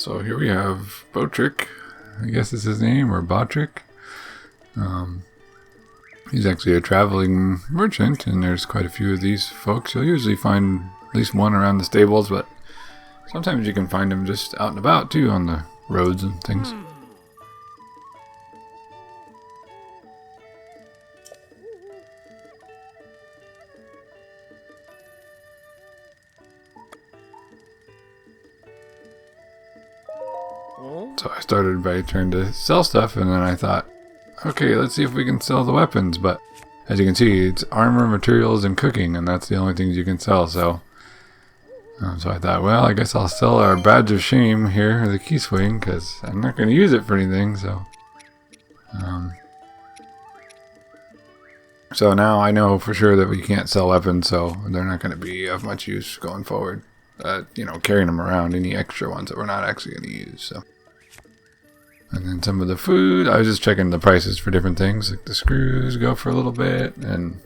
So here we have Botrick, I guess is his name, or Botrick. He's actually a traveling merchant, and there's quite a few of these folks. You'll usually find at least one around the stables, but sometimes you can find them just out and about too on the roads and things. So I started by trying to sell stuff, and then I thought, okay, let's see if we can sell the weapons. But as you can see, it's armor, materials, and cooking, and that's the only things you can sell. So I thought, well, I guess I'll sell our badge of shame here, the key swing, because I'm not going to use it for anything. So now I know for sure that we can't sell weapons, so they're not going to be of much use going forward. Carrying them around, any extra ones that we're not actually going to use. So. And then some of the food, I was just checking the prices for different things. Like the screws go for a little bit, and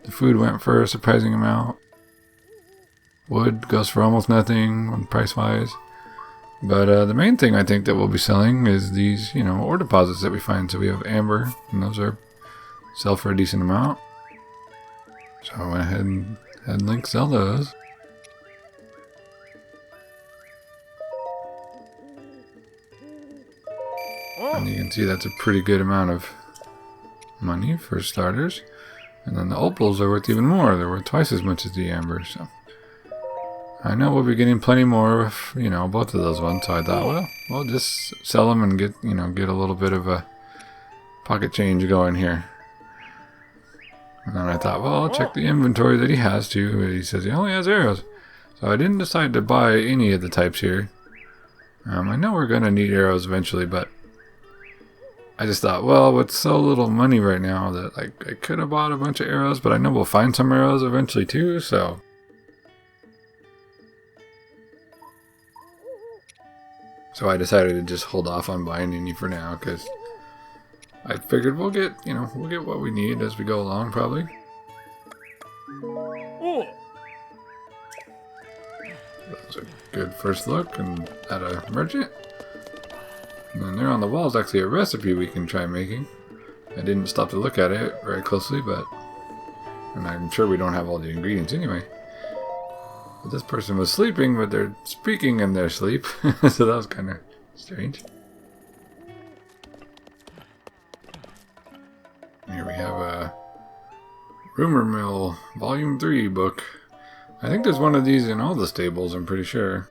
the food went for a surprising amount. Wood goes for almost nothing price-wise. But the main thing I think that we'll be selling is these, ore deposits that we find. So we have amber, and those sell for a decent amount. So I went ahead and had Link sell those. And you can see that's a pretty good amount of money for starters. And then the opals are worth even more. They're worth twice as much as the amber. So I know we'll be getting plenty more of, both of those ones. So I thought, well, we'll just sell them and get a little bit of a pocket change going here. And then I thought, well, I'll check the inventory that he has too. He says he only has arrows. So I didn't decide to buy any of the types here. I know we're going to need arrows eventually, but I just thought, well, with so little money right now that I could have bought a bunch of arrows, but I know we'll find some arrows eventually too, so. So I decided to just hold off on buying any for now, because I figured we'll get what we need as we go along, probably. That was a good first look at a merchant. And then there on the wall is actually a recipe we can try making. I didn't stop to look at it very closely, and I'm sure we don't have all the ingredients anyway. But this person was sleeping, but they're speaking in their sleep, so that was kind of strange. Here we have a Rumor Mill Volume 3 book. I think there's one of these in all the stables, I'm pretty sure.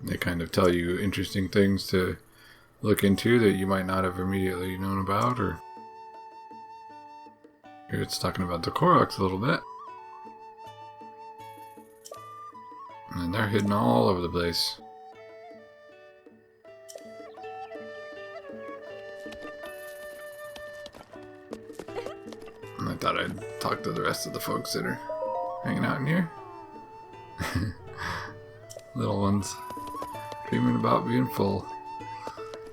They kind of tell you interesting things to look into that you might not have immediately known about, or here it's talking about the Koroks a little bit. And they're hidden all over the place. And I thought I'd talk to the rest of the folks that are hanging out in here. Little ones dreaming about being full.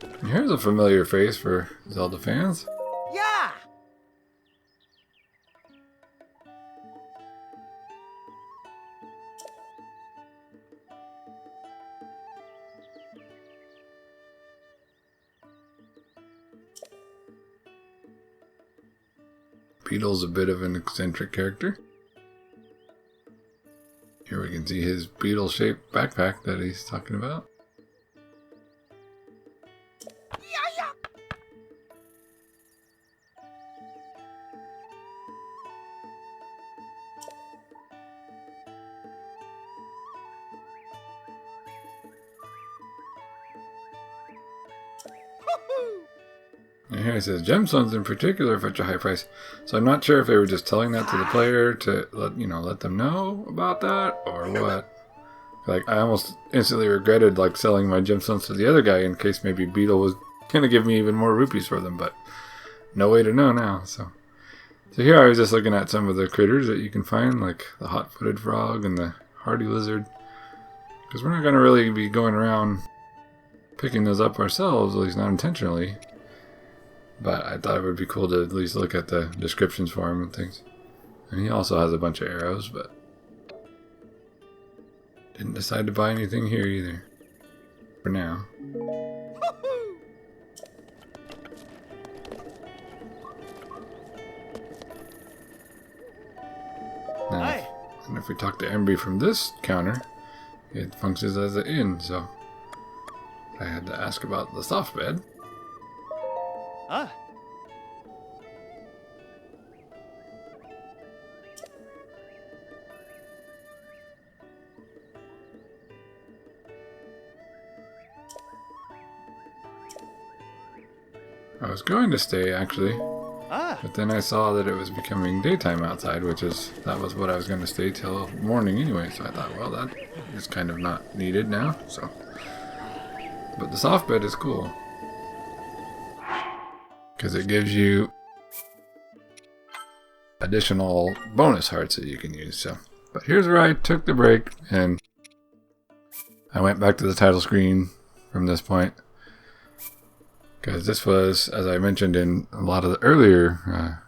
And here's a familiar face for Zelda fans. Yeah! Beetle's a bit of an eccentric character. Here we can see his beetle-shaped backpack that he's talking about. And here it says, gemstones in particular fetch a high price. So I'm not sure if they were just telling that to the player to let them know about that, or what. Like, I almost instantly regretted selling my gemstones to the other guy in case maybe Beetle was going to give me even more rupees for them, but no way to know now. So here I was just looking at some of the critters that you can find, like the hot-footed frog and the hardy lizard. Because we're not going to really be going around picking those up ourselves, at least not intentionally. But I thought it would be cool to at least look at the descriptions for him and things. And he also has a bunch of arrows, but didn't decide to buy anything here either. For now. Now, and if we talk to Embry from this counter, it functions as an inn, so I had to ask about the soft bed. Ah. I was going to stay, actually, but then I saw that it was becoming daytime outside, that was what I was going to stay till morning anyway, so I thought, well, that is kind of not needed now, so. But the soft bed is cool, because it gives you additional bonus hearts that you can use, so. But here's where I took the break, and I went back to the title screen from this point. Because this was, as I mentioned in a lot of the earlier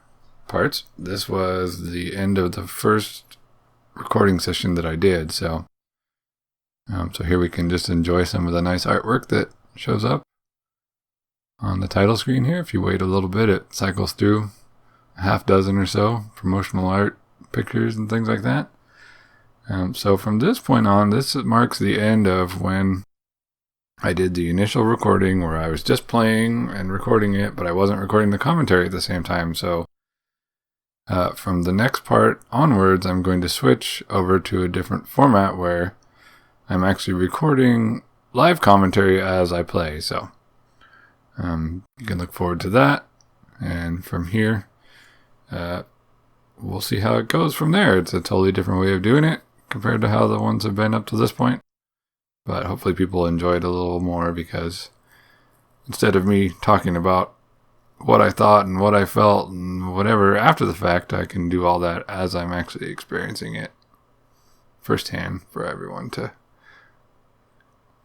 parts, this was the end of the first recording session that I did. So here we can just enjoy some of the nice artwork that shows up on the title screen here. If you wait a little bit, it cycles through a half dozen or so promotional art pictures and things like that. So from this point on, this marks the end of when I did the initial recording where I was just playing and recording it, but I wasn't recording the commentary at the same time. So from the next part onwards, I'm going to switch over to a different format where I'm actually recording live commentary as I play. So you can look forward to that. And from here, we'll see how it goes from there. It's a totally different way of doing it compared to how the ones have been up to this point. But hopefully people enjoy it a little more, because instead of me talking about what I thought and what I felt and whatever after the fact, I can do all that as I'm actually experiencing it firsthand for everyone to,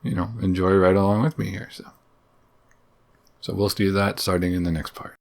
enjoy right along with me here. So we'll see that starting in the next part.